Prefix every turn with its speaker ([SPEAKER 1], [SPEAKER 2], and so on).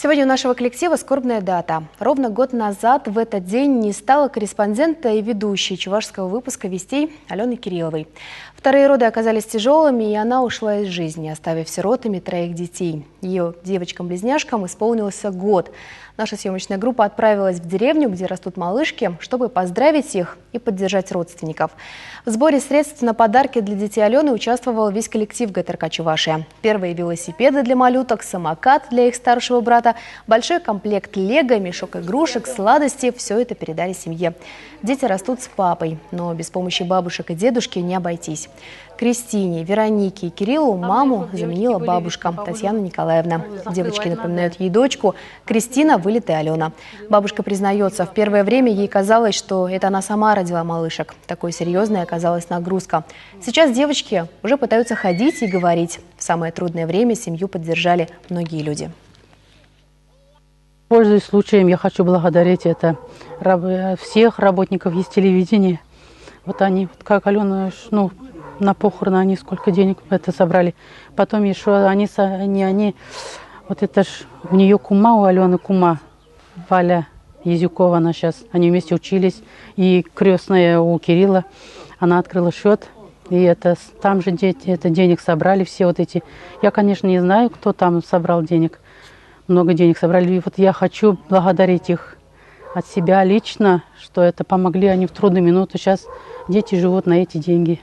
[SPEAKER 1] Сегодня у нашего коллектива скорбная дата. Ровно год назад в этот день не стало корреспондента и ведущей чувашского выпуска «Вестей» Алены Кирилловой. Вторые роды оказались тяжелыми, и она ушла из жизни, оставив сиротами 3 детей. Ее девочкам-близняшкам исполнился год. Наша съемочная группа отправилась в деревню, где растут малышки, чтобы поздравить их и поддержать родственников. В сборе средств на подарки для детей Алены участвовал весь коллектив ГТРК «Чувашия». Первые велосипеды для малюток, самокат для их старшего брата, большой комплект лего, мешок игрушек, сладости – все это передали семье. Дети растут с папой, но без помощи бабушек и дедушки не обойтись. Кристине, Веронике и Кириллу маму заменила бабушка Татьяна Николаевна. Девочки напоминают ей дочку. Кристина – вылитая Алена. Бабушка признается, в первое время ей казалось, что это она сама родила малышек. Такой серьезной оказалась нагрузка. Сейчас девочки уже пытаются ходить и говорить. В самое трудное время семью поддержали многие люди.
[SPEAKER 2] Пользуясь случаем, я хочу благодарить всех работников из телевидения. Вот они, как Алена, на похороны они сколько денег это собрали. Потом еще вот это ж у нее кума, у Алены кума, Валя Язюкова, она сейчас, они вместе учились. И крестная у Кирилла, она открыла счет. И там же дети, денег собрали все вот эти. Я, конечно, не знаю, кто там собрал денег. Много денег собрали. И вот я хочу благодарить их от себя лично, что это помогли они в трудную минуту. Сейчас дети живут на эти деньги.